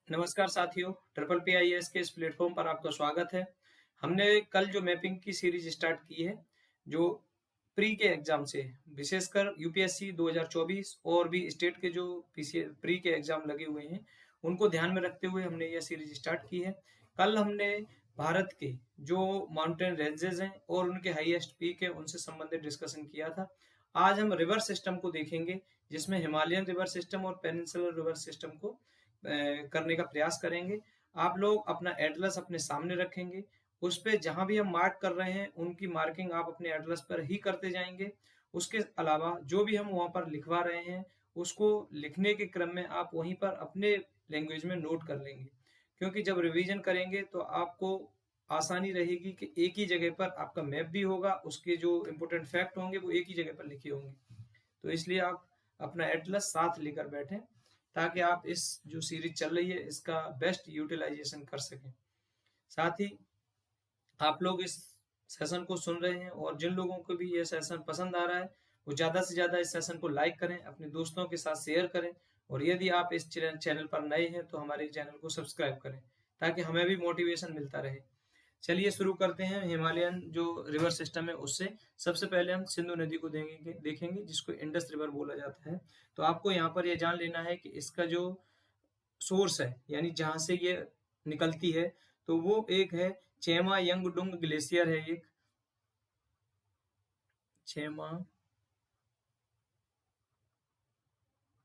नमस्कार साथियों, triple PIAS के इस प्लेटफॉर्म पर आपका स्वागत है। हमने कल जो मैपिंग की सीरीज स्टार्ट की है, जो प्री के एग्जाम से विशेषकर यूपीएससी 2024 और भी स्टेट के जो प्री के एग्जाम लगे हुए हैं, उनको ध्यान में रखते हुए हमने यह सीरीज स्टार्ट की है। कल हमने भारत के जो माउंटेन रेंजेस हैं और उनके हाईएस्ट पीक है, उनसे संबंधित डिस्कशन किया था। आज हम रिवर सिस्टम को देखेंगे, जिसमें हिमालयन रिवर सिस्टम और पेनिनसुलर रिवर सिस्टम को करने का प्रयास करेंगे। आप लोग अपना एटलस अपने सामने रखेंगे, उस पे जहाँ भी हम मार्क कर रहे हैं, उनकी मार्किंग आप अपने एटलस पर ही करते जाएँगे। उसके अलावा जो भी हम वहाँ पर लिखवा रहे हैं, उसको लिखने के क्रम में आप वहीं पर अपने लैंग्वेज में नोट कर लेंगे। क्योंकि जब रिवीजन करेंगे तो आपको आसानी रहेगी कि एक ही जगह पर आपका मैप भी होगा, उसके जो इम्पोर्टेंट फैक्ट होंगे वो एक ही जगह पर लिखे होंगे। तो इसलिए आप अपना एटलस साथ लेकर बैठें, ताकि आप इस जो सीरीज चल रही है इसका बेस्ट यूटिलाइजेशन कर सकें। साथ ही आप लोग इस सेशन को सुन रहे हैं और जिन लोगों को भी ये सेशन पसंद आ रहा है, वो ज़्यादा से ज़्यादा इस सेशन को लाइक करें, अपने दोस्तों के साथ शेयर करें और यदि आप इस चैनल पर नए हैं तो हमारे चैनल को सब्सक्राइब करें, ताकि हमें भी मोटिवेशन मिलता रहे। चलिए शुरू करते हैं हिमालयन जो रिवर सिस्टम है उससे। सबसे पहले हम सिंधु नदी को देखेंगे, जिसको इंडस रिवर बोला जाता है। तो आपको यहाँ पर यह जान लेना है कि इसका जो सोर्स है, यानी जहाँ से ये निकलती है, तो वो एक है चेमा यंगडुंग ग्लेशियर है। एक चेमा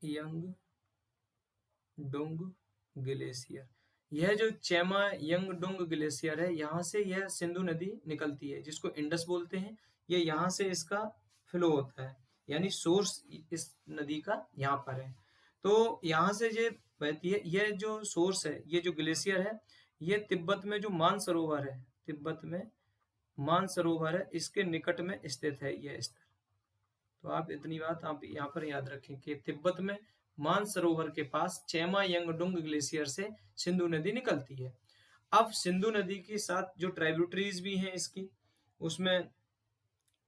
यंगडुंग ग्लेशियर, यह जो चेमा यंगडुंग ग्लेशियर है, यहाँ से यह सिंधु नदी निकलती है, जिसको इंडस बोलते हैं। ये यहाँ से इसका फ्लो होता है, यानी सोर्स इस नदी का यहाँ पर है। तो यहाँ से ये बहती है। यह जो सोर्स है, ये जो ग्लेशियर है, ये तिब्बत में जो मानसरोवर है, तिब्बत में मानसरोवर है, इसके निकट में स्थित है यह स्थल। तो आप इतनी बात आप यहाँ पर याद रखें कि तिब्बत में मानसरोवर के पास चेमा यंगडुंग ग्लेशियर से सिंधु नदी निकलती है। अब सिंधु नदी के साथ जो ट्राइब्यूटरीज भी हैं इसकी, उसमें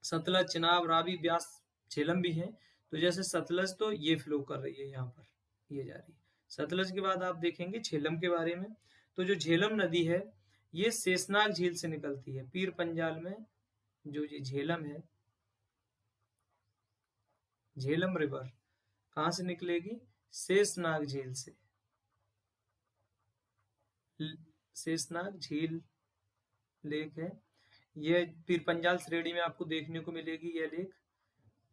सतलज, चिनाब, रावी, ब्यास, झेलम भी हैं। तो जैसे सतलज तो ये फ्लो कर रही है, यहाँ पर ये जा रही है। सतलज के बाद आप देखेंगे झेलम के बारे में। तो जो झेलम नदी है, ये शेषनाग झील से निकलती है। पीर पंजाल में जो ये झेलम है, झेलम रिवर कहाँ से निकलेगी? शेषनाग झील से। शेषनाग झील लेक है, यह पीर पंजाल श्रेणी में आपको देखने को मिलेगी। यह लेक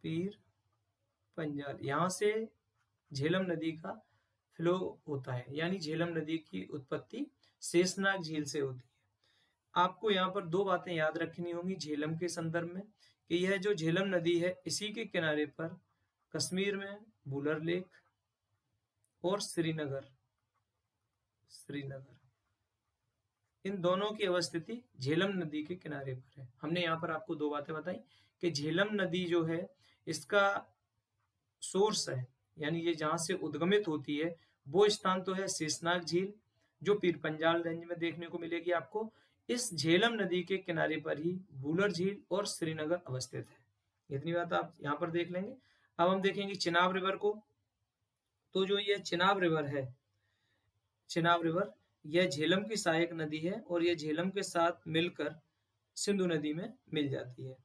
पीर पंजाल, यहाँ से झेलम नदी का फ्लो होता है, यानी झेलम नदी की उत्पत्ति शेषनाग झील से होती है। आपको यहाँ पर दो बातें याद रखनी होंगी झेलम के संदर्भ में, कि यह जो झेलम नदी है, इसी के किनारे पर कश्मीर में बुलर लेक और श्रीनगर इन दोनों की अवस्थिति झेलम नदी के किनारे पर है। हमने यहाँ पर आपको दो बातें बताई कि झेलम नदी जो है, इसका सोर्स है, यानी ये जहाँ से उद्गमित होती है, वो स्थान तो है शेषनाग झील, जो पीर पंजाल रेंज में देखने को मिलेगी आपको। इस झेलम नदी के किनारे पर ही बुलर झील और श्रीनगर अवस्थित है। इतनी बात आप यहाँ पर देख लेंगे। अब हम देखेंगे चिनाब रिवर को। तो जो ये चिनाब रिवर है, चिनाब रिवर, यह झेलम की सहायक नदी है और यह झेलम के साथ मिलकर सिंधु नदी में मिल जाती है।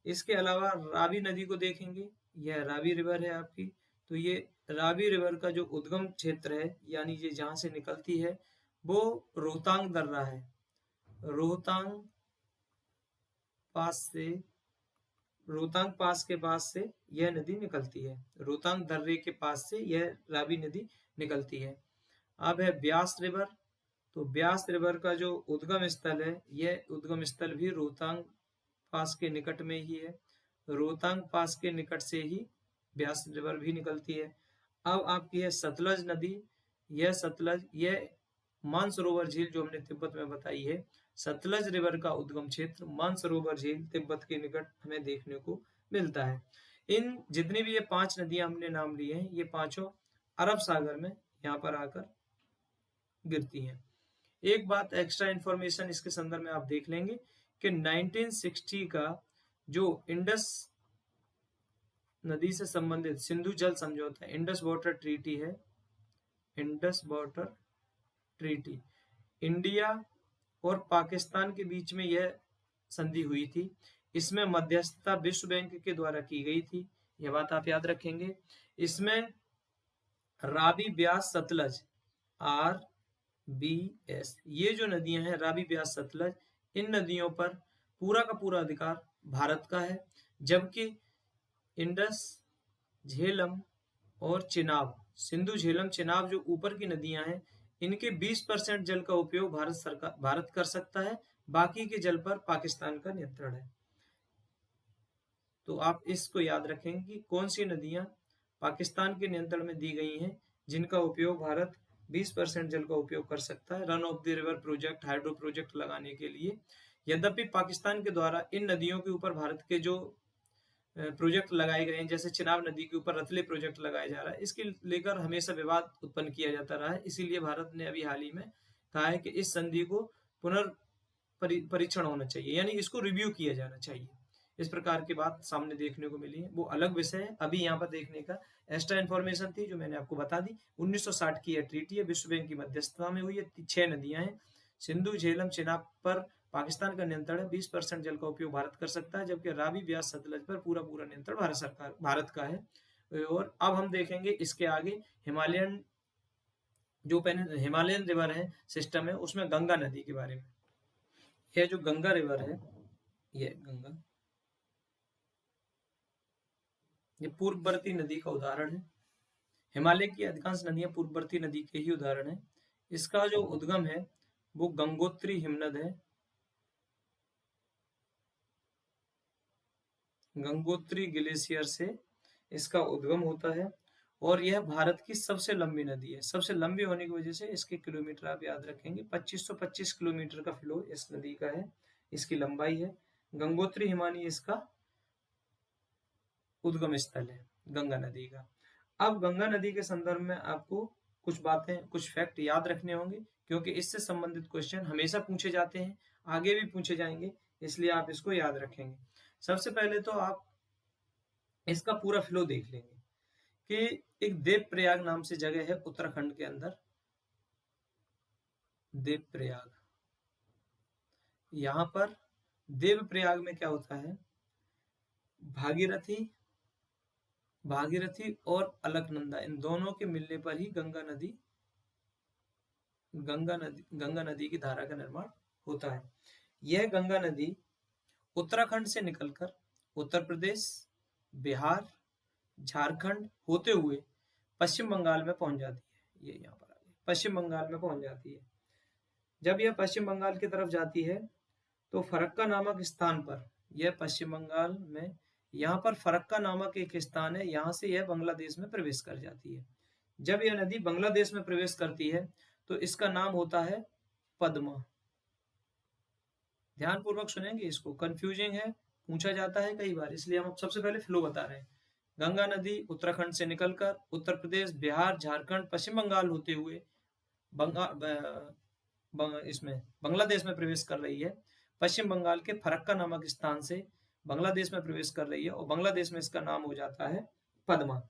इसके अलावा रावी नदी को देखेंगे, यह रावी रिवर है आपकी। तो ये रावी रिवर का जो उद्गम क्षेत्र है, यानी ये जहाँ से निकलती है, वो रोहतांग दर्रा है। रोहतांग पास के पास से यह नदी निकलती है। रोहतांग दर्रे के पास से यह रावी नदी निकलती है। अब है ब्यास रिवर। तो ब्यास रिवर का जो उद्गम स्थल है, यह उद्गम स्थल भी रोहतांग पास के निकट में ही है। रोहतांग पास के निकट से ही ब्यास रिवर भी निकलती है। अब आपकी है सतलज नदी। यह मानसरोवर झील जो हमने तिब्बत में बताई है, सतलज रिवर का उद्गम क्षेत्र मानसरोवर झील तिब्बत के निकट हमें देखने को मिलता है। इन जितनी भी ये पांच नदियां हमने नाम लिए हैं, ये पांचों अरब सागर में यहाँ पर आकर गिरती हैं। एक बात एक्स्ट्रा इंफॉर्मेशन इसके संदर्भ में आप देख लेंगे कि 1960 का जो इंडस नदी से संबंधित सिंधु जल समझौता, इंडस वाटर ट्रीटी है, इंडस वाटर ट्रीटी। इंडिया और पाकिस्तान के बीच में यह संधि हुई थी। इसमें मध्यस्थता विश्व बैंक के द्वारा की गई थी, यह बात आप याद रखेंगे। इसमें रावी ब्यास सतलज RBS, ये जो नदियां हैं रावी ब्यास सतलज, इन नदियों पर पूरा का पूरा अधिकार भारत का है, जबकि इंडस, झेलम और चिनाब, सिंधु झेलम चिनाब जो ऊपर की नदियां हैं, इनके 20% जल का उपयोग भारत कर सकता है, बाकी के जल पर पाकिस्तान का नियंत्रण है। तो आप इसको याद रखेंगे कि कौन सी नदियां पाकिस्तान के नियंत्रण में दी गई हैं, जिनका उपयोग भारत 20% जल का उपयोग कर सकता है run of the river project, hydro project लगाने के लिए। यद्यपि पाकिस्तान के द्वारा इन नदियों के ऊपर भारत के जो प्रोजेक्ट लगाए गए हैं, जैसे चिनाब नदी के ऊपर रतले प्रोजेक्ट लगाया जा रहा है, इसके लेकर हमेशा विवाद उत्पन्न किया जाता रहा है। इसीलिए भारत ने अभी हाल ही में कहा है कि इस संधि को पुनर्परीक्षण होना चाहिए, यानी इसको रिव्यू किया जाना चाहिए। इस प्रकार की बात सामने देखने को मिली है, वो अलग विषय है। अभी यहाँ पर देखने का एक्स्ट्रा इन्फॉर्मेशन थी जो मैंने आपको बता दी। 1960 की यह ट्रीटी है, विश्व बैंक की मध्यस्थता में हुई है। 6 नदियां हैं, सिंधु झेलम चिनाब पर पाकिस्तान का नियंत्रण है, 20% जल का उपयोग भारत कर सकता है, जबकि रावी ब्यास सतलज पर पूरा नियंत्रण भारत का है। और अब हम देखेंगे इसके आगे हिमालयन रिवर है सिस्टम है, उसमें गंगा नदी के बारे में। यह जो गंगा रिवर है, ये पूर्ववर्ती नदी का उदाहरण है। हिमालय की अधिकांश नदियां पूर्ववर्ती नदी के ही उदाहरण है। इसका जो उद्गम है वो गंगोत्री हिमनद है, गंगोत्री ग्लेशियर से इसका उद्गम होता है, और यह भारत की सबसे लंबी नदी है। सबसे लंबी होने की वजह से इसके किलोमीटर आप याद रखेंगे, 2525 किलोमीटर का फ्लो इस नदी का है, इसकी लंबाई है। गंगोत्री हिमानी इसका उद्गम स्थल है गंगा नदी का। अब गंगा नदी के संदर्भ में आपको कुछ बातें, कुछ फैक्ट याद रखने होंगे, क्योंकि इससे संबंधित क्वेश्चन हमेशा पूछे जाते हैं, आगे भी पूछे जाएंगे, इसलिए आप इसको याद रखेंगे। सबसे पहले तो आप इसका पूरा फ्लो देख लेंगे कि एक देवप्रयाग नाम से जगह है उत्तराखंड के अंदर, देवप्रयाग। यहां पर देवप्रयाग में क्या होता है, भागीरथी और अलकनंदा, इन दोनों के मिलने पर ही गंगा नदी की धारा का निर्माण होता है। यह गंगा नदी उत्तराखंड से निकलकर उत्तर प्रदेश, बिहार, झारखंड होते हुए पश्चिम बंगाल में पहुंच जाती है। ये यहाँ पर आ गई, पश्चिम बंगाल में पहुंच जाती है। जब यह पश्चिम बंगाल की तरफ जाती है तो फरक्का नामक स्थान पर, यह पश्चिम बंगाल में यहाँ पर फरक्का नामक एक स्थान है, यहाँ से यह बांग्लादेश में प्रवेश कर जाती है। जब यह नदी बांग्लादेश में प्रवेश करती है तो इसका नाम होता है पद्मा। ध्यानपूर्वक सुनेंगे, इसको कंफ्यूजिंग है, पूछा जाता है कई बार, इसलिए हम सबसे पहले फ्लो बता रहे हैं। गंगा नदी उत्तराखंड से निकलकर उत्तर प्रदेश, बिहार, झारखंड, पश्चिम बंगाल होते हुए इसमें बांग्लादेश में प्रवेश कर रही है। पश्चिम बंगाल के फरक्का नामक स्थान से बांग्लादेश में प्रवेश कर रही है, और बांग्लादेश में इसका नाम हो जाता है पद्मा।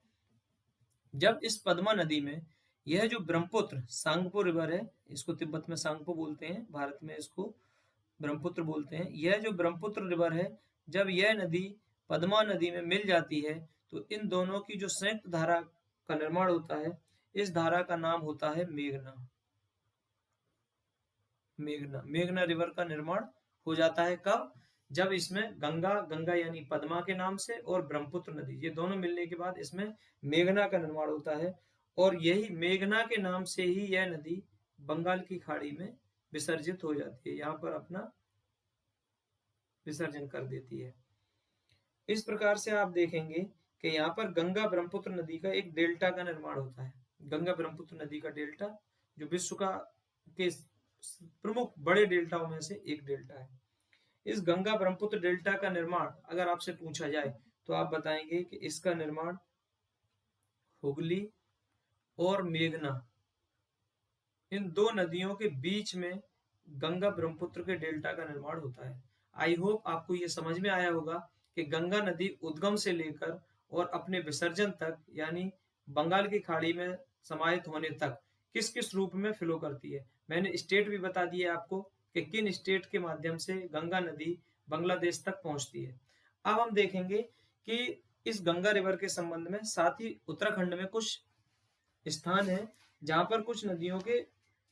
जब इस पद्मा नदी में यह जो ब्रह्मपुत्र सांगपो रिवर है, इसको तिब्बत में सांगपो बोलते हैं, भारत में इसको ब्रह्मपुत्र बोलते हैं। यह जो ब्रह्मपुत्र रिवर है, जब यह नदी पद्मा नदी में मिल जाती है तो इन दोनों की जो संयुक्त धारा का निर्माण होता है, इस धारा का नाम होता है मेघना। मेघना रिवर का निर्माण हो जाता है कब, जब इसमें गंगा यानी पद्मा के नाम से और ब्रह्मपुत्र नदी, ये दोनों मिलने के बाद इसमें मेघना का निर्माण होता है, और यही मेघना के नाम से ही यह नदी बंगाल की खाड़ी में विसर्जित हो जाती है, यहाँ पर अपना विसर्जन कर देती है। इस प्रकार से आप देखेंगे कि यहाँ पर गंगा ब्रह्मपुत्र नदी का एक डेल्टा का निर्माण होता है। गंगा ब्रह्मपुत्र नदी का डेल्टा जो विश्व का के प्रमुख बड़े डेल्टाओं में से एक डेल्टा है। इस गंगा ब्रह्मपुत्र डेल्टा का निर्माण अगर आपसे पूछा जाए तो आप बताएंगे कि इसका निर्माण हुगली और मेघना, इन दो नदियों के बीच में गंगा ब्रह्मपुत्र के डेल्टा का निर्माण होता है। आई होप आपको ये समझ में आया होगा कि गंगा नदी उद्गम से लेकर और अपने विसर्जन तक, यानी बंगाल की खाड़ी में समाहित होने तक किस किस रूप में फ्लो करती है। मैंने स्टेट भी बता दिया आपको कि किन स्टेट के माध्यम से गंगा नदी बांग्लादेश तक पहुंचती है। अब हम देखेंगे कि इस गंगा रिवर के संबंध में, साथ ही उत्तराखंड में कुछ स्थान है जहां पर कुछ नदियों के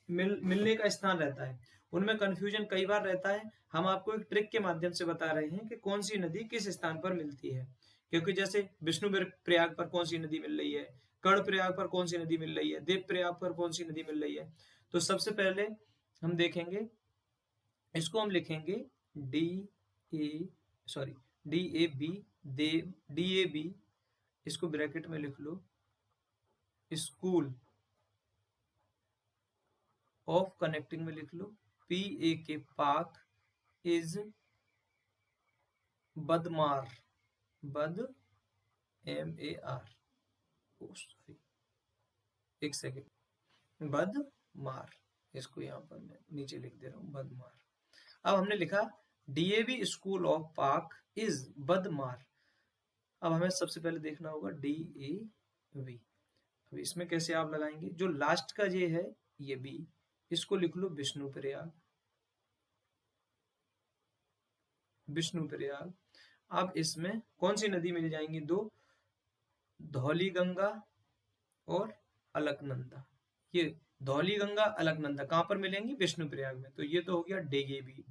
मिलने का स्थान रहता है। उनमें कंफ्यूजन कई बार रहता है। हम आपको एक ट्रिक के माध्यम से बता रहे हैं कि कौन सी नदी किस स्थान पर मिलती है। क्योंकि जैसे विष्णु प्रयाग पर कौन सी नदी मिल रही है, कर्ण प्रयाग पर कौन सी नदी मिल रही है, देव प्रयाग पर कौन सी नदी मिल रही है। तो सबसे पहले हम देखेंगे, इसको हम लिखेंगे D A sorry D A B, देव डी ए बी, इसको ब्रैकेट में लिख लो, स्कूल ऑफ कनेक्टिंग में लिख लो, पी ए के पाक इज बदमार, बद एम ए आर, सॉरी एक सेकेंड, बदमार, इसको यहाँ पर मैं नीचे लिख दे रहा हूँ, बदमार। अब हमने लिखा डीएवी स्कूल ऑफ पाक इज बदमार। अब हमें सबसे पहले देखना होगा डी ए वी। अब इसमें कैसे आप लगाएंगे, जो लास्ट का ये है ये बी, इसको लिख लो विष्णु प्रयाग, विष्णु प्रयाग। अब इसमें कौन सी नदी मिल जाएंगी, दो, धौली गंगा और अलकनंदा। ये धौली गंगा अलकनंदा कहां पर मिलेंगी, विष्णु प्रयाग में। तो ये तो हो गया डेगेबी,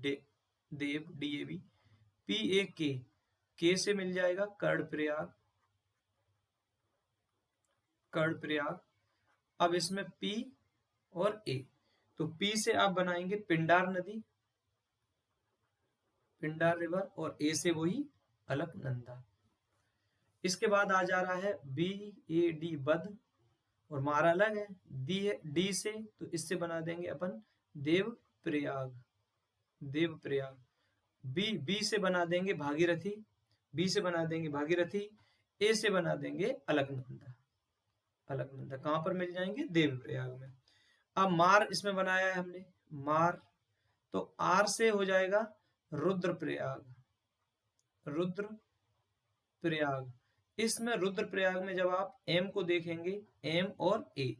देव डीएबी। पी ए के से मिल जाएगा कर्ण प्रयाग, कर्ण प्रयाग। अब इसमें पी और ए, तो पी से आप बनाएंगे पिंडार नदी, पिंडार रिवर, और ए से वही अलकनंदा। इसके बाद आ जा रहा है बी ए डी, बद, और मार अलग है, डी से, तो इससे बना देंगे अपन देव प्रयाग, देव प्रयाग। बी से बना देंगे भागीरथी, बी से बना देंगे भागीरथी, ए से बना देंगे अलकनंदा, अलकनंदा कहां पर मिल जाएंगे, देव प्रयाग में। अब मार इसमें बनाया है हमने, मार, तो आर से हो जाएगा रुद्र प्रयाग, रुद्र प्रयाग। इसमें रुद्र प्रयाग में जब आप एम को देखेंगे, एम और ए,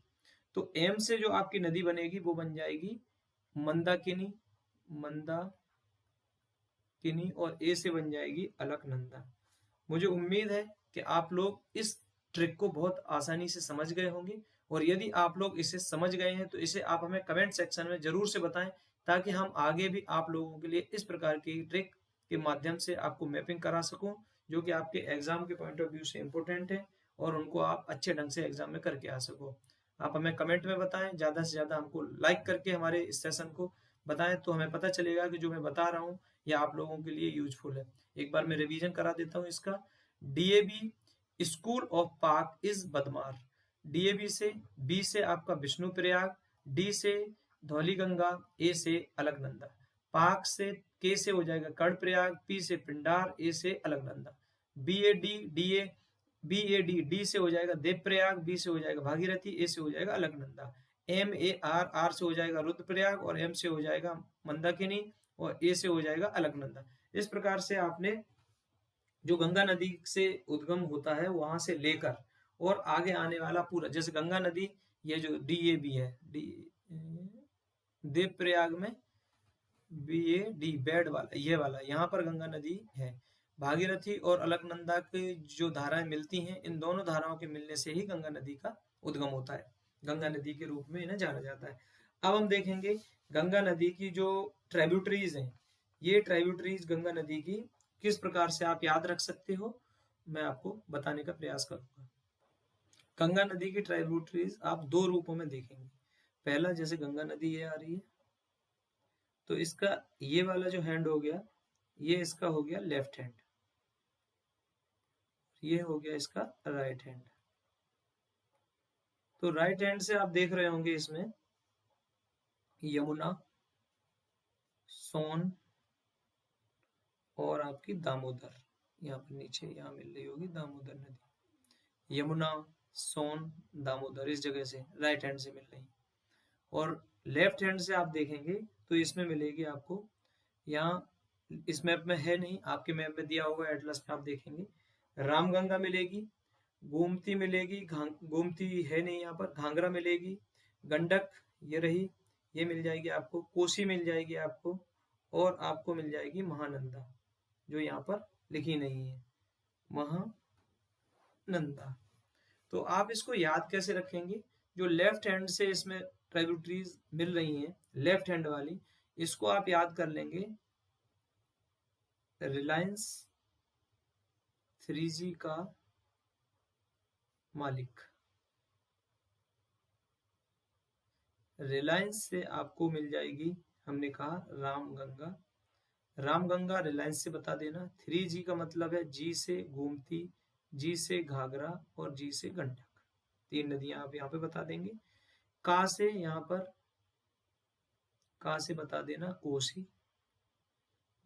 तो एम से जो आपकी नदी बनेगी वो बन जाएगी मंदाकिनी, मंदाकिनी, और ए से बन जाएगी अलकनंदा। मुझे उम्मीद है कि आप लोग इस ट्रिक को बहुत आसानी से समझ गए होंगे, और यदि आप लोग इसे समझ गए हैं तो इसे आप हमें कमेंट सेक्शन में जरूर से बताएं, ताकि हम आगे भी आप लोगों के लिए इस प्रकार की ट्रिक के माध्यम से आपको मैपिंग करा सकूं, जो कि आपके एग्जाम के पॉइंट ऑफ व्यू से इम्पोर्टेंट है, और उनको आप अच्छे ढंग से एग्जाम में करके आ सको। आप हमें कमेंट में बताएं, ज़्यादा से ज़्यादा हमको लाइक करके हमारे इस सेशन को बताएं, तो हमें पता चलेगा कि जो मैं बता रहा हूँ ये आप लोगों के लिए यूजफुल है। एक बार मैं रिवीजन करा देता हूँ इसका। डीएबी स्कूल ऑफ पाक इज बदमार, डीएबी से, बी से आपका विष्णु प्रयाग, डी से धौली गंगा, ए से अलकनंदा, पाक से, के से हो जाएगा कर्ण प्रयाग, पी से पिंडार, ए से Alaknanda, B A D, D से हो जाएगा देव प्रयाग, बी से हो जाएगा भागीरथी, ए से हो जाएगा Alaknanda, M A R, R से हो जाएगा रुद्र प्रयाग, और एम से हो जाएगा मंदाकिनी, और ए से हो जाएगा अलकनंदा। इस प्रकार से आपने जो गंगा नदी से उद्गम होता है वहां से लेकर और आगे आने वाला पूरा, जैसे गंगा नदी ये जो डीएबी है, देव प्रयाग में बी ए डी बेड वाला, ये वाला यहाँ पर गंगा नदी है। भागीरथी और अलकनंदा की जो धाराएं मिलती हैं, इन दोनों धाराओं के मिलने से ही गंगा नदी का उद्गम होता है, गंगा नदी के रूप में इन्हें जाना जाता है। अब हम देखेंगे गंगा नदी की जो ट्राइब्यूटरीज हैं, ये ट्राइब्यूटरीज गंगा नदी की किस प्रकार से आप याद रख सकते हो, मैं आपको बताने का प्रयास करूंगा। गंगा नदी की ट्राइब्यूटरीज आप दो रूपों में देखेंगे। पहला, जैसे गंगा नदी ये आ रही है, तो इसका ये वाला जो हैंड हो गया, ये इसका हो गया लेफ्ट हैंड, ये हो गया इसका राइट हैंड। तो राइट हैंड से आप देख रहे होंगे इसमें यमुना, सोन और आपकी दामोदर, यहाँ पर नीचे यहाँ मिल रही होगी दामोदर नदी, यमुना, सोन, दामोदर इस जगह से राइट हैंड से मिल रही। और लेफ्ट हैंड से आप देखेंगे तो इसमें मिलेगी आपको, यहाँ इस मैप में है नहीं, आपके मैप में दिया होगा एटलस में, आप देखेंगे रामगंगा मिलेगी, गोमती मिलेगी, गोमती है नहीं यहाँ पर, घाघरा मिलेगी, गंडक ये रही, ये मिल जाएगी आपको, कोसी मिल जाएगी आपको, और आपको मिल जाएगी महानंदा, जो यहाँ पर लिखी नहीं है, महानंदा। तो आप इसको याद कैसे रखेंगे? जो लेफ्ट हैंड से इसमें ट्राइब्यूटरीज मिल रही हैं, लेफ्ट हैंड वाली, इसको आप याद कर लेंगे रिलायंस 3G का मालिक। रिलायंस से आपको मिल जाएगी, हमने कहा रामगंगा, रामगंगा रिलायंस से बता देना। 3G का मतलब है जी से गोमती, जी से घाघरा और जी से गंडक, 3 नदियां आप यहाँ पे बता देंगे। का से यहाँ पर, का से बता देना कोसी,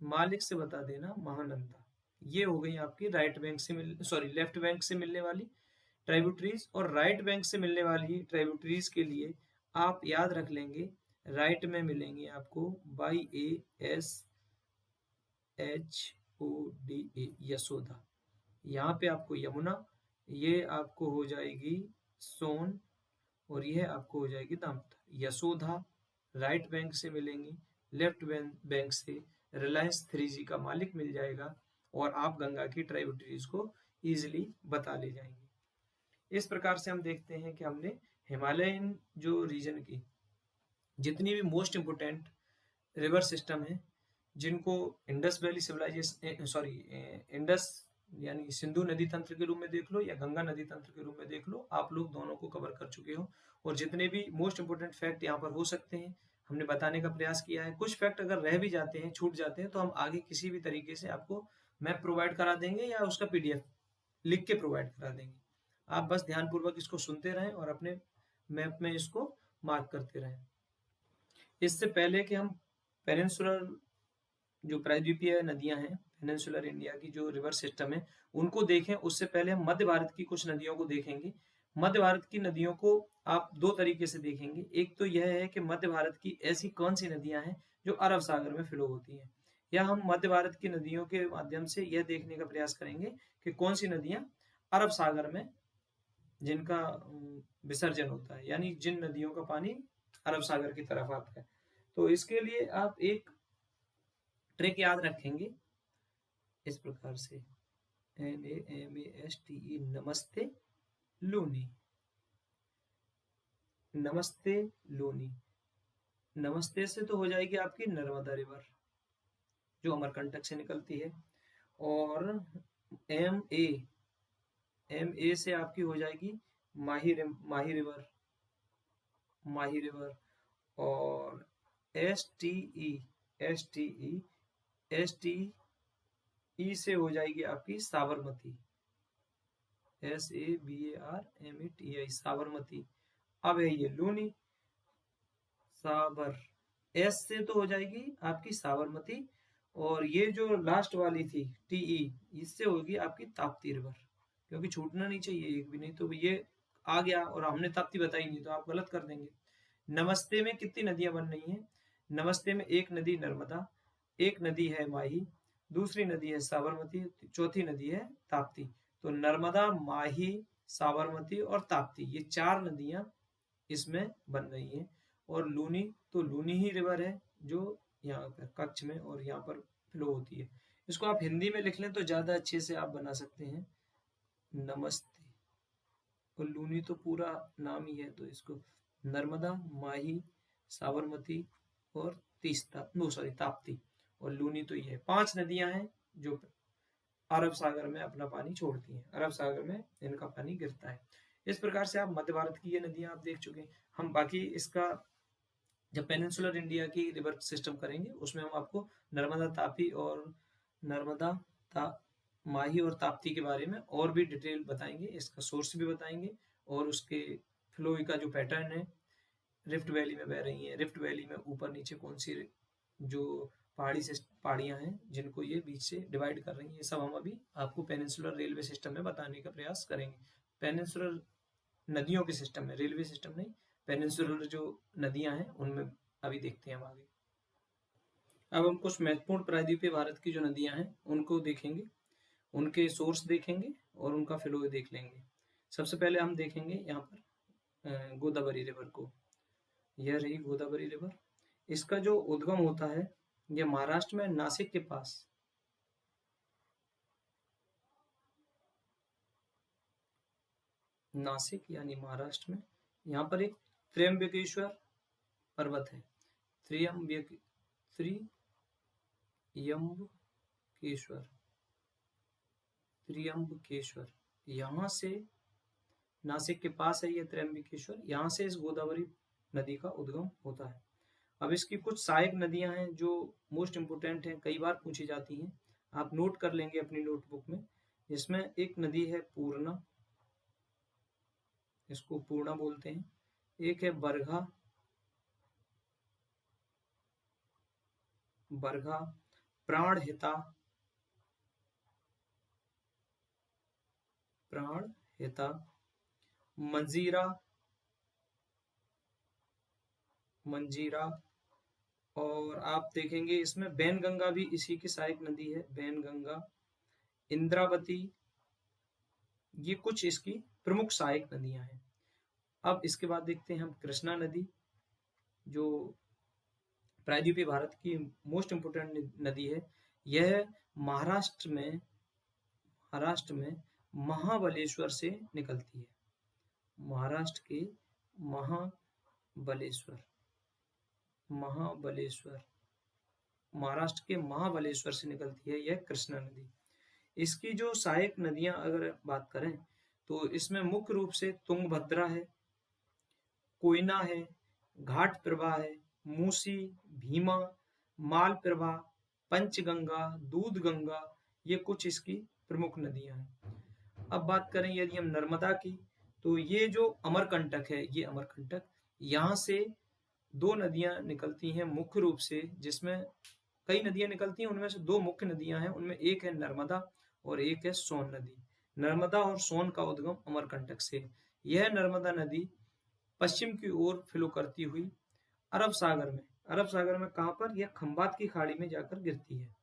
मालिक से बता देना महानंदा। ये हो गई आपकी राइट बैंक से लेफ्ट बैंक से मिलने वाली ट्राइब्यूटरीज। और राइट बैंक से मिलने वाली ट्राइब्यूटरीज के लिए आप याद रख लेंगे, राइट में मिलेंगे आपको YASHODA, यशोदा। यहाँ पे आपको यमुना, ये आपको हो जाएगी सोन, और यह आपको हो जाएगी दामोदर। यशोदा राइट बैंक से मिलेंगी, लेफ्ट बैंक से रिलायंस 3G का मालिक मिल जाएगा, और आप गंगा की ट्राइब्यूटरीज को इजिली बता ले जाएंगे। इस प्रकार से हम देखते हैं कि हमने हिमालयन जो रीजन की जितनी भी मोस्ट इंपोर्टेंट रिवर सिस्टम है, जिनको इंडस वैली सिविलाइजेशन इंडस यानी सिंधु नदी तंत्र के रूप में देख लो या गंगा नदी तंत्र के रूप में देख लो, आप लोग दोनों को कवर कर चुके हो। और जितने भी मोस्ट इंपोर्टेंट फैक्ट यहाँ पर हो सकते हैं हमने बताने का प्रयास किया है। कुछ फैक्ट अगर रह भी जाते हैं, छूट जाते हैं, तो हम आगे किसी भी तरीके से आपको मैप प्रोवाइड करा देंगे या उसका PDF लिख के प्रोवाइड करा देंगे। आप बस ध्यानपूर्वक इसको सुनते रहें और अपने मैप में इसको मार्क करते रहें। इससे पहले कि हम पेनिनसुलर जो प्रायद्वीपीय नदियां हैं, पेनिनसुलर इंडिया की जो रिवर सिस्टम है, उनको देखें, उससे पहले हम मध्य भारत की कुछ नदियों को देखेंगे। मध्य भारत की नदियों को आप 2 तरीके से देखेंगे। एक तो यह है कि मध्य भारत की ऐसी कौन सी नदियां हैं जो अरब सागर में फ्लो होती हैं, या हम मध्य भारत की नदियों के माध्यम से यह देखने का प्रयास करेंगे कि कौन सी नदियां अरब सागर में जिनका विसर्जन होता है, यानी जिन नदियों का पानी अरब सागर की तरफ आता है। तो इसके लिए आप एक ट्रिक याद रखेंगे इस प्रकार से, NAMASTE, नमस्ते लूनी, नमस्ते लूनी। नमस्ते से तो हो जाएगी आपकी नर्मदा रिवर जो अमरकंटक से निकलती है, और MA से आपकी हो जाएगी माही रिवर, माही रिवर। और STE से हो जाएगी आपकी साबरमती, SABARMATI, साबरमती। अब है ये लूनी, साबर, S से तो हो जाएगी आपकी साबरमती, और ये जो लास्ट वाली थी TE, इससे होगी आपकी ताप्ती रिवर, क्योंकि छूटना नहीं चाहिए एक भी, नहीं तो ये आ गया और हमने ताप्ती बताई नहीं तो आप गलत कर देंगे। नमस्ते में कितनी नदियां बन रही हैं? नमस्ते में एक नदी नर्मदा, एक नदी है माही, दूसरी नदी है साबरमती, चौथी नदी है ताप्ती। तो नर्मदा, माही, साबरमती और ताप्ती, ये 4 नदियां इसमें बन रही हैं। और लूनी तो लूनी ही रिवर है जो यहाँ पर कच्छ में और यहाँ पर फ्लो होती है। इसको आप हिंदी में लिख लें तो ज़्यादा अच्छे से आप बना सकते हैं, नमस्ते। और लूनी तो पूरा नाम ही है, तो इसको नर्मदा, माही, साबरमती और ताप्ती, और लूनी तो ये 5 नदियां हैं जो अरब सागर में अपना पानी छोड़ती हैं, अरब सागर में इनका पानी गिरता है। इस प्रकार से आप मध्य भारत की ये नदियां आप देख चुके हैं। हम बाकी इसका जब पेनिनसुलर इंडिया की रिवर सिस्टम करेंगे उसमें हम आपको नर्मदा, तापी और नर्मदा, माही और ताप्ती के बारे में और भी डिटेल बताएंगे, इसका सोर्स भी बताएंगे, और उसके फ्लो का जो पैटर्न है, रिफ्ट वैली में बह रही है, रिफ्ट वैली में ऊपर नीचे कौन सी जो पहाड़ियां हैं जिनको ये बीच से डिवाइड कर रही हैं, ये सब हम अभी आपको पेनिनसुलर रेलवे सिस्टम में बताने का प्रयास करेंगे। पेनिनसुलर नदियों के सिस्टम में, रेलवे सिस्टम नहीं, पेनिनसुलर जो नदियां हैं उनमें अभी देखते हैं हम आगे। अब हम कुछ महत्वपूर्ण प्रायद्वीपीय भारत की जो नदियां हैं उनको देखेंगे, उनके सोर्स देखेंगे और उनका फ्लो देख लेंगे। सबसे पहले हम देखेंगे यहाँ पर गोदावरी रिवर को। यह रही गोदावरी रिवर। इसका जो उद्गम होता है ये महाराष्ट्र में नासिक के पास, नासिक यानी महाराष्ट्र में, यहाँ पर एक त्र्यंबकेश्वर पर्वत है। त्र्यंबकेश्वर, त्र्यंबकेश्वर यहाँ से नासिक के पास है ये त्र्यंबकेश्वर, यहाँ से इस गोदावरी नदी का उद्गम होता है। अब इसकी कुछ सहायक नदियां हैं जो मोस्ट इम्पोर्टेंट हैं, कई बार पूछी जाती हैं, आप नोट कर लेंगे अपनी नोटबुक में। इसमें एक नदी है पूर्णा, इसको पूर्णा बोलते हैं। एक है बरघा, बरघा, प्राणहिता, प्राणहिता, मंजीरा, मंजीरा, और आप देखेंगे इसमें बैनगंगा भी इसी की सहायक नदी है, बैनगंगा, इंद्रावती, ये कुछ इसकी प्रमुख सहायक नदियां हैं। अब इसके बाद देखते हैं हम कृष्णा नदी, जो प्रायद्वीपीय भारत की मोस्ट इम्पोर्टेंट नदी है। यह महाराष्ट्र में महाबलेश्वर से निकलती है। महाराष्ट्र के महाबलेश्वर, महाराष्ट्र के महाबलेश्वर से निकलती है यह कृष्णा नदी। इसकी जो सहायक नदियां अगर बात करें तो इसमें मुख्य रूप से तुंगभद्रा है, कोयना है, घाट प्रभा है, मूसी, भीमा, मालप्रभा, पंचगंगा, दूधगंगा, ये कुछ इसकी प्रमुख नदियां हैं। अब बात करें यदि हम नर्मदा की, तो ये जो अमरकंटक है, ये अमरकंटक, यहाँ से दो नदियां निकलती हैं मुख्य रूप से, जिसमें कई नदियां निकलती हैं, उनमें से दो मुख्य नदियां हैं, उनमें एक है नर्मदा और एक है सोन नदी। नर्मदा और सोन का उद्गम अमरकंटक से। यह नर्मदा नदी पश्चिम की ओर फ्लो करती हुई अरब सागर में, अरब सागर में कहां पर, यह खंबात की खाड़ी में जाकर गिरती है।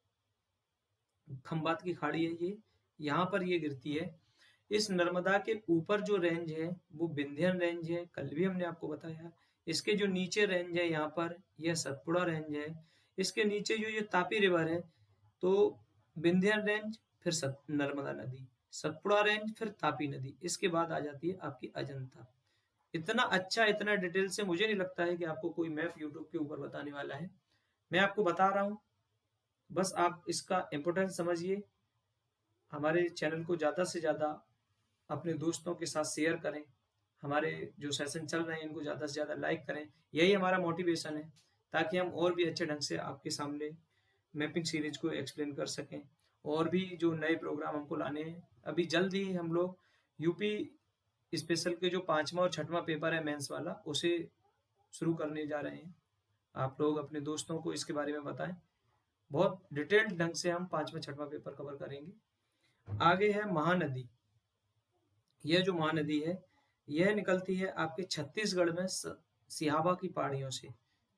खंबात की खाड़ी है ये, यहाँ पर ये गिरती है। इस नर्मदा के ऊपर जो रेंज है वो विंध्यन रेंज है, कल भी हमने आपको बताया। इसके जो नीचे रेंज है यहाँ पर, यह सतपुड़ा रेंज है। इसके नीचे जो ये तापी रिवर है, तो विंध्यन रेंज, फिर नर्मदा नदी, सतपुड़ा रेंज, फिर तापी नदी, इसके बाद आ जाती है आपकी अजंता। इतना अच्छा, इतना डिटेल से मुझे नहीं लगता है कि आपको कोई मैप यूट्यूब के ऊपर बताने वाला है। मैं आपको बता रहा हूँ, बस आप इसका इम्पोर्टेंस समझिए। हमारे चैनल को ज़्यादा से ज़्यादा अपने दोस्तों के साथ शेयर करें, हमारे जो सेशन चल रहे हैं इनको ज़्यादा से ज़्यादा लाइक करें, यही हमारा मोटिवेशन है, ताकि हम और भी अच्छे ढंग से आपके सामने मैपिंग सीरीज को एक्सप्लेन कर सकें। और भी जो नए प्रोग्राम हमको लाने हैं, अभी जल्द ही हम लोग यूपी स्पेशल के जो 5वां और 6वां पेपर है मेंस वाला, उसे शुरू करने जा रहे हैं। आप लोग अपने दोस्तों को इसके बारे में बताएं, बहुत डिटेल्ड ढंग से हम 5वां 6वां पेपर कवर करेंगे। आगे है महानदी। यह जो महानदी है यह निकलती है आपके छत्तीसगढ़ में सिहावा की पहाड़ियों से।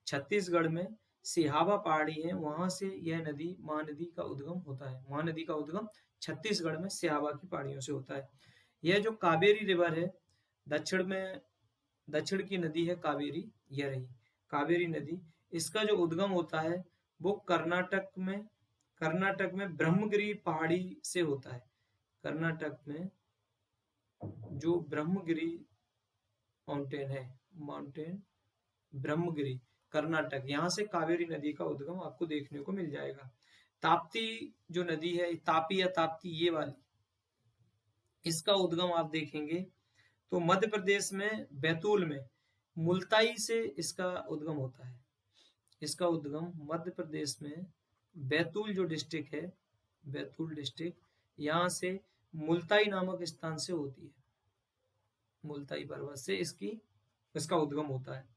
छत्तीसगढ़ में सिहावा पहाड़ी है, वहां से यह नदी, महानदी का उद्गम होता है। महानदी का उद्गम छत्तीसगढ़ में सिहावा की पहाड़ियों से होता है। यह जो कावेरी रिवर है, दक्षिण की नदी है कावेरी, यह रही कावेरी नदी। इसका जो उद्गम होता है वो कर्नाटक में ब्रह्मगिरी पहाड़ी से होता है। कर्नाटक में जो ब्रह्मगिरी माउंटेन है, माउंटेन ब्रह्मगिरी, कर्नाटक, यहाँ से कावेरी नदी का उद्गम आपको देखने को मिल जाएगा। ताप्ती जो नदी है, तापी या ताप्ती, ये वाली, इसका उद्गम आप देखेंगे तो मध्य प्रदेश में बैतूल में मुल्ताई से इसका उद्गम होता है। इसका उद्गम मध्य प्रदेश में बैतूल जो डिस्ट्रिक्ट है, बैतूल डिस्ट्रिक्ट, यहाँ से मुल्ताई नामक स्थान से होती है। मुल्ताई पर्वत से इसका उद्गम होता है।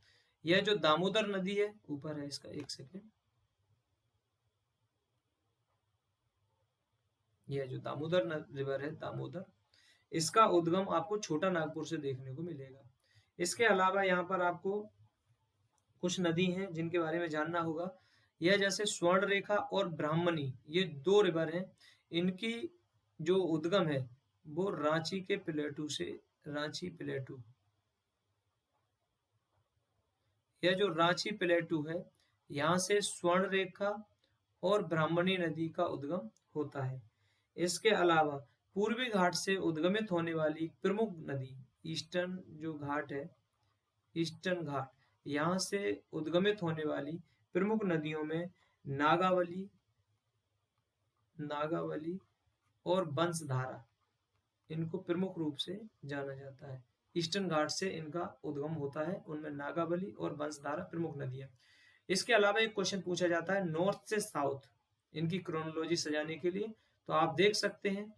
यह जो दामोदर नदी है, ऊपर है इसका, एक सेकेंड, यह जो दामोदर रिवर है, दामोदर, इसका उद्गम आपको छोटा नागपुर से देखने को मिलेगा। इसके अलावा यहाँ पर आपको कुछ नदी हैं जिनके बारे में जानना होगा। यह जैसे स्वर्ण रेखा और ब्राह्मणी, ये दो रिवर हैं, इनकी जो उद्गम है वो रांची के प्लेटू से, रांची प्लेटू, यह जो रांची प्लेटू है, यहाँ से स्वर्ण रेखा और ब्राह्मणी नदी का उद्गम होता है। इसके अलावा पूर्वी घाट से उद्गमित होने वाली प्रमुख नदी, ईस्टर्न जो घाट है, ईस्टर्न घाट, यहाँ से उद्गमित होने वाली प्रमुख नदियों में नागावली नागावली और बंसधारा, इनको प्रमुख रूप से जाना जाता है। ईस्टर्न घाट से इनका उद्गम होता है, उनमें नागावली और बंसधारा प्रमुख नदियां। इसके अलावा एक क्वेश्चन पूछा जाता है नॉर्थ से साउथ, इनकी क्रोनोलॉजी सजाने के लिए। तो आप देख सकते हैं,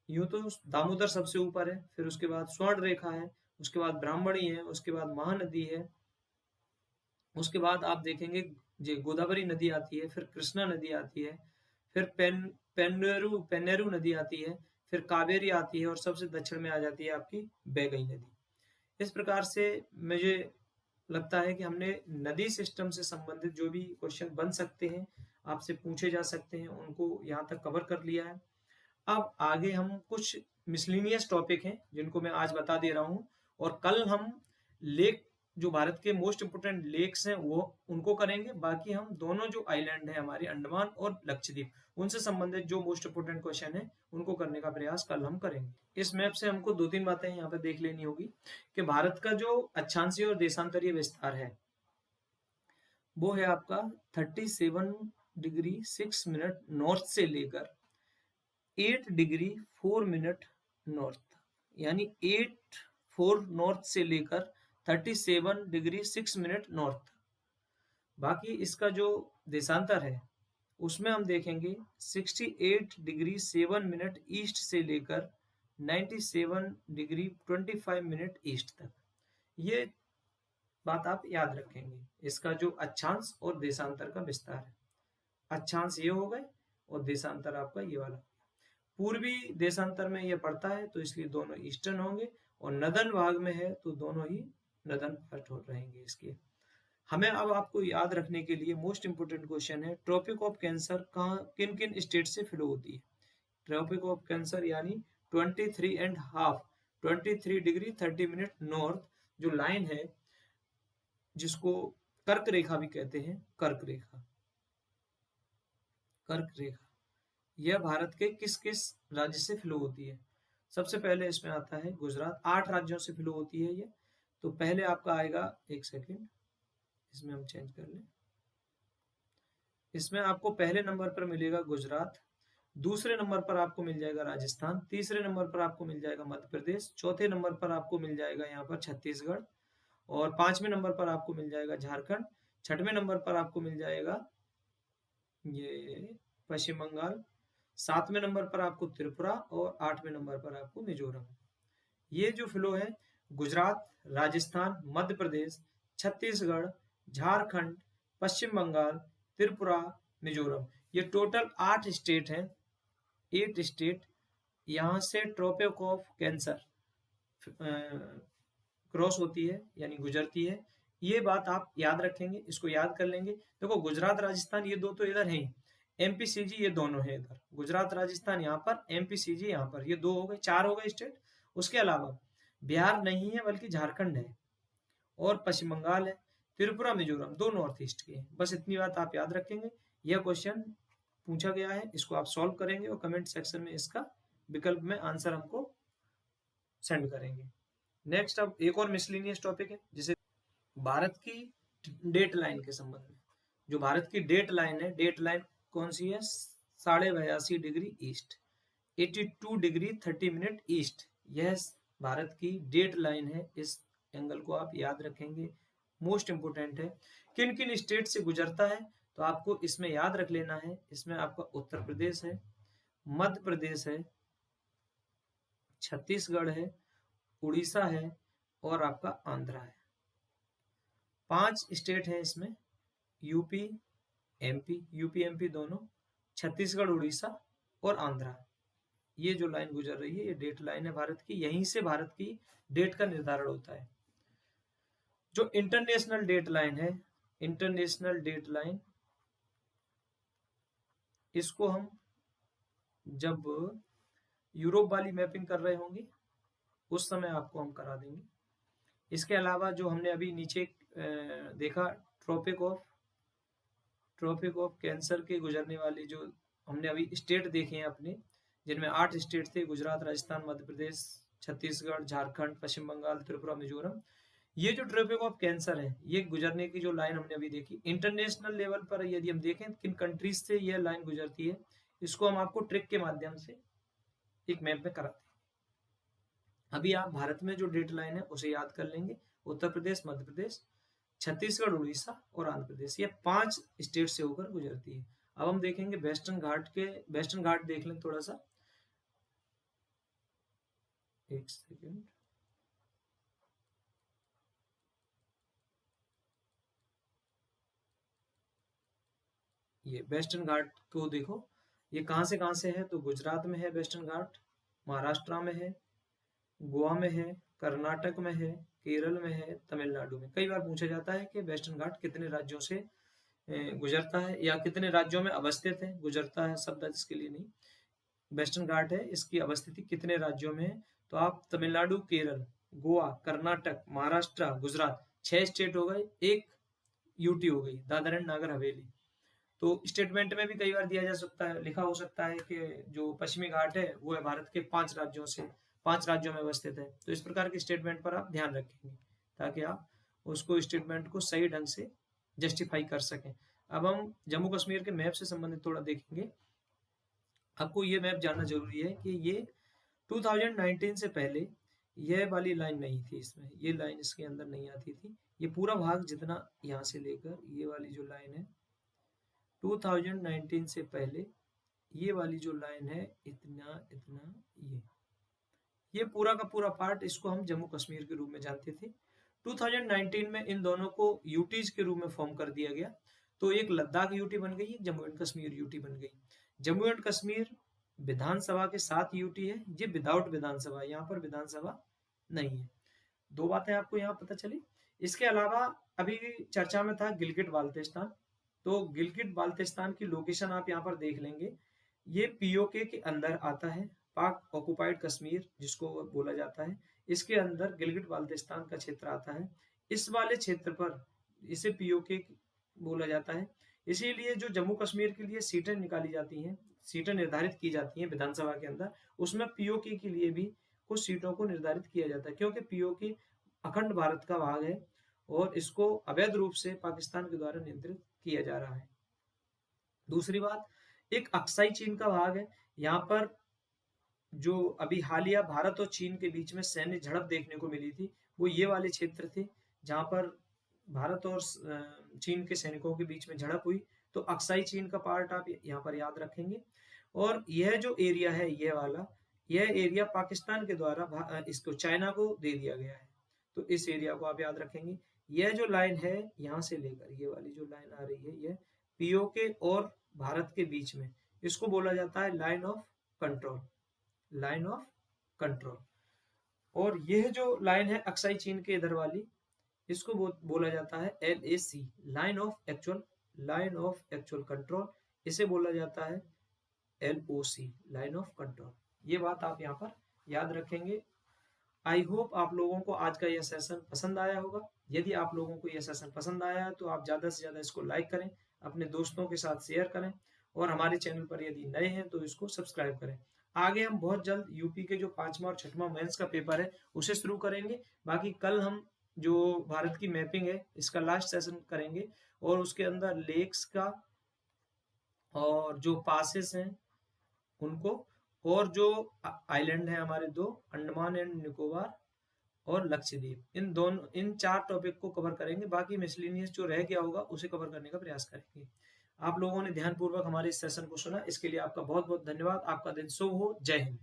यूं तो दामोदर सबसे ऊपर है, फिर उसके बाद स्वर्ण रेखा है, उसके बाद ब्राह्मणी है, उसके बाद महानदी है, उसके बाद आप देखेंगे जो गोदावरी नदी आती है, फिर कृष्णा नदी आती है, फिर पेन्नेरू नदी आती है, फिर कावेरी आती है और सबसे दक्षिण में आ जाती है आपकी बैगई नदी। इस प्रकार से मुझे लगता है कि हमने नदी सिस्टम से संबंधित जो भी क्वेश्चन बन सकते हैं, आपसे पूछे जा सकते हैं, उनको यहाँ तक कवर कर लिया है। अब आगे हम कुछ मिसलिनियस टॉपिक हैं जिनको मैं आज बता दे रहा हूँ, और कल हम लेक जो भारत के मोस्ट इंपोर्टेंट लेक्स हैं वो उनको करेंगे। बाकी हम दोनों जो आइलैंड है हमारे अंडमान और लक्षद्वीप, उनसे संबंधित जो मोस्ट इंपोर्टेंट क्वेश्चन है उनको करने का प्रयास कल हम करेंगे। इस मैप से हमको दो तीन बातें यहाँ पे देख लेनी होगी कि भारत का जो अक्षांशीय और देशांतरीय विस्तार है वो है आपका 37 डिग्री 6 मिनट नॉर्थ से लेकर 8 डिग्री 4 मिनट नॉर्थ, यानी 4 नॉर्थ से लेकर 37 डिग्री 6 मिनट नॉर्थ। बाकी इसका जो देशांतर है उसमें हम देखेंगे 68 डिग्री 7 मिनट ईस्ट से लेकर 97 डिग्री 25 मिनट ईस्ट तक। ये बात आप याद रखेंगे, इसका जो अक्षांश और देशांतर का विस्तार है। अक्षांश ये हो गए और देशांतर आपका ये वाला। पूर्वी देशांतर में ये पड़ता है तो इसलिए दोनों ईस्टर्न होंगे, और नदन भाग में है तो दोनों ही नदन पार्ट हो रहेंगे इसके। हमें अब आपको याद रखने के लिए मोस्ट इंपोर्टेंट क्वेश्चन है, ट्रॉपिक ऑफ कैंसर कहाँ किन किन स्टेट से फ्लो होती है। ट्रॉपिक ऑफ कैंसर यानी 23 डिग्री 30 मिनट नॉर्थ जो लाइन है, जिसको कर्क रेखा भी कहते हैं, कर्क रेखा, कर्क रेखा, यह भारत के किस किस राज्य से फ्लो होती है। सबसे पहले इसमें आता है गुजरात, 8 राज्यों से फ्लो होती है ये। तो पहले आपका आएगा, एक सेकेंड इसमें हम चेंज कर लें, इसमें आपको पहले नंबर पर मिलेगा गुजरात, दूसरे नंबर पर आपको मिल जाएगा राजस्थान, तीसरे नंबर पर आपको मिल जाएगा मध्य प्रदेश, चौथे नंबर पर आपको मिल जाएगा यहाँ पर छत्तीसगढ़, और पांचवें नंबर पर आपको मिल जाएगा झारखंड, छठवें नंबर पर आपको मिल जाएगा ये पश्चिम बंगाल, सातवें नंबर पर आपको त्रिपुरा, और आठवें नंबर पर आपको मिजोरम। ये जो फ्लो है गुजरात, राजस्थान, मध्य प्रदेश, छत्तीसगढ़, झारखंड, पश्चिम बंगाल, त्रिपुरा, मिजोरम, ये टोटल 8 स्टेट हैं। 8 स्टेट यहाँ से ट्रॉपिक ऑफ कैंसर क्रॉस होती है यानी गुजरती है। ये बात आप याद रखेंगे, इसको याद कर लेंगे। देखो गुजरात राजस्थान ये दो तो इधर हैं, एमपीसीजी ये दोनों है इधर, गुजरात राजस्थान यहाँ पर, एमपीसीजी यहाँ पर, ये 2 हो गए, 4 हो गए स्टेट। उसके अलावा बिहार नहीं है बल्कि झारखंड है और पश्चिम बंगाल है, त्रिपुरा मिजोरम 2 नॉर्थ ईस्ट के। बस इतनी बात आप याद रखेंगे। यह क्वेश्चन पूछा गया है, इसको आप सॉल्व करेंगे और कमेंट सेक्शन में इसका विकल्प में आंसर हमको सेंड करेंगे। नेक्स्ट अब एक और मिसलिनियस टॉपिक है, जिसे भारत की डेट लाइन के संबंध में। जो भारत की डेट लाइन है, डेट लाइन कौन सी है, 82.5 degree east, 82 degree 30 minute east, यह भारत की डेट लाइन है। इस एंगल को आप याद रखेंगे, मोस्ट इंपोर्टेंट है। किन किन स्टेट से गुजरता है तो आपको इसमें याद रख लेना है। इसमें आपका उत्तर प्रदेश है, मध्य प्रदेश है, छत्तीसगढ़ है, उड़ीसा है और आपका आंध्रा है। 5 स्टेट है इसमें, यूपी एमपी दोनों, छत्तीसगढ़, उड़ीसा और आंध्रा। ये जो लाइन गुजर रही है ये डेट लाइन है भारत की, यहीं से भारत की डेट का निर्धारण होता है। जो इंटरनेशनल डेट लाइन है, इंटरनेशनल डेट लाइन, इसको हम जब यूरोप वाली मैपिंग कर रहे होंगे उस समय आपको हम करा देंगे। इसके अलावा जो हमने अभी नीचे देखा ट्रॉपिक ऑफ कैंसर के गुजरने वाली जो हमने अभी स्टेट देखे हैं अपने, जिनमें 8 स्टेट थे, गुजरात, राजस्थान, मध्य प्रदेश, छत्तीसगढ़, झारखंड, पश्चिम बंगाल, त्रिपुरा, मिजोरम। ये जो ट्रॉपिक ऑफ कैंसर है, ये गुजरने की जो लाइन हमने अभी देखी, इंटरनेशनल लेवल पर यदि हम देखें किन कंट्रीज से यह लाइन गुजरती है, इसको हम आपको ट्रिक के माध्यम से एक मैप में कराते हैं। अभी आप भारत में जो डेट लाइन है उसे याद कर लेंगे। उत्तर प्रदेश, मध्य प्रदेश, छत्तीसगढ़, उड़ीसा और आंध्र प्रदेश, ये 5 स्टेट से होकर गुजरती है। अब हम देखेंगे वेस्टर्न घाट देख लें थोड़ा सा, एक सेकेंड। ये वेस्टर्न घाट को देखो, ये कहां से है, तो गुजरात में है वेस्टर्न घाट, महाराष्ट्र में है, गोवा में है, कर्नाटक में है, केरल में है, तमिलनाडु में। कई बार पूछा जाता है कि वेस्टर्न घाट कितने राज्यों से गुजरता है या कितने राज्यों में अवस्थित है, गुजरता है शब्द इसके लिए नहीं, वेस्टर्न घाट है, इसकी अवस्थिति कितने राज्यों में है, तो आप तमिलनाडु, केरल, गोवा, कर्नाटक, महाराष्ट्र, गुजरात, 6 स्टेट हो गए, एक यूटी हो गई, दादर एंड नागर हवेली। तो स्टेटमेंट में भी कई बार दिया जा सकता है, लिखा हो सकता है कि जो पश्चिमी घाट है वो है भारत के 5 राज्यों में अवस्थित है। तो इस प्रकार के स्टेटमेंट पर आप ध्यान रखेंगे ताकि आप उसको स्टेटमेंट को सही ढंग से जस्टिफाई कर सकें। अब हम जम्मू कश्मीर के मैप से संबंधित थोड़ा देखेंगे। आपको ये मैप जानना जरूरी है कि ये 2019 से पहले यह वाली लाइन नहीं थी, इसमें ये लाइन इसके अंदर नहीं आती थी। ये पूरा भाग जितना यहाँ से लेकर ये वाली जो लाइन है 2019 से पहले, ये वाली जो लाइन है इतना ये पूरा का पूरा पार्ट, इसको हम जम्मू कश्मीर के रूप में जानते थे। 2019 में इन दोनों को यूटीज के रूप में फॉर्म कर दिया गया, तो एक लद्दाख यूटी बन गई, जम्मू एंड कश्मीर यूटी बन गई। जम्मू एंड कश्मीर विधानसभा के साथ यूटी है, ये विदाउट विधानसभा, यहाँ पर विधानसभा नहीं है। 2 बातें आपको यहाँ पता चली। इसके अलावा अभी चर्चा में था गिलगिट बाल्टिस्तान, तो गिलगिट बाल्टिस्तान की लोकेशन आप यहाँ पर देख लेंगे, ये पीओके के अंदर आता है, पाक ऑक्युपाइड कश्मीर जिसको बोला जाता है, इसके अंदर गिलगिट बाल्टिस्तान का क्षेत्र आता है। इस वाले क्षेत्र पर इसे पीओके बोला जाता है। इसीलिए जो जम्मू कश्मीर के लिए सीटें निकाली जाती हैं, सीटें निर्धारित की जाती हैं विधानसभा के अंदर, उसमें पीओके के लिए भी कुछ सीटों को निर्धारित किया जाता है, क्योंकि पीओके अखंड भारत का भाग है और इसको अवैध रूप से पाकिस्तान के द्वारा नियंत्रित किया जा रहा है। दूसरी बात, एक अक्साई चीन का भाग है। यहाँ पर जो अभी हालिया भारत और चीन के बीच में सैन्य झड़प देखने को मिली थी, वो ये वाले क्षेत्र थे जहां पर भारत और चीन के सैनिकों के बीच में झड़प हुई। तो अक्साई चीन का पार्ट आप यहाँ पर याद रखेंगे। और यह जो एरिया है, ये वाला, यह एरिया पाकिस्तान के द्वारा इसको चाइना को दे दिया गया है, तो इस एरिया को आप याद रखेंगे। यह जो लाइन है यहाँ से लेकर ये वाली जो लाइन आ रही है, यह पीओके और भारत के बीच में, इसको बोला जाता है line of control, line of control. और यह जो लाइन है अक्साई चीन के इधर वाली, इसको बोला जाता है LAC, line of actual control. इसे बोला जाता है LOC, लाइन ऑफ कंट्रोल। ये बात आप यहाँ पर याद रखेंगे। आई होप आप लोगों को आज का यह सेशन पसंद आया होगा। यदि आप लोगों को यह सेशन पसंद आया है तो आप ज़्यादा से ज़्यादा इसको लाइक करें, अपने दोस्तों के साथ शेयर करें, और हमारे चैनल पर यदि नए हैं तो इसको सब्सक्राइब करें। आगे हम बहुत जल्द यूपी के जो 5वां और 6वां मेंस का पेपर है उसे शुरू करेंगे। बाकी कल हम जो भारत की मैपिंग है इसका लास्ट सेशन करेंगे, और उसके अंदर लेक्स का और जो पासेस हैं उनको, और जो आइलैंड है हमारे 2, अंडमान एंड निकोबार और लक्षद्वीप, इन 4 टॉपिक को कवर करेंगे। बाकी मिसलेनियस जो रह गया होगा उसे कवर करने का प्रयास करेंगे। आप लोगों ने ध्यानपूर्वक हमारे इस सेशन को सुना, इसके लिए आपका बहुत बहुत धन्यवाद। आपका दिन शुभ हो। जय हिंद।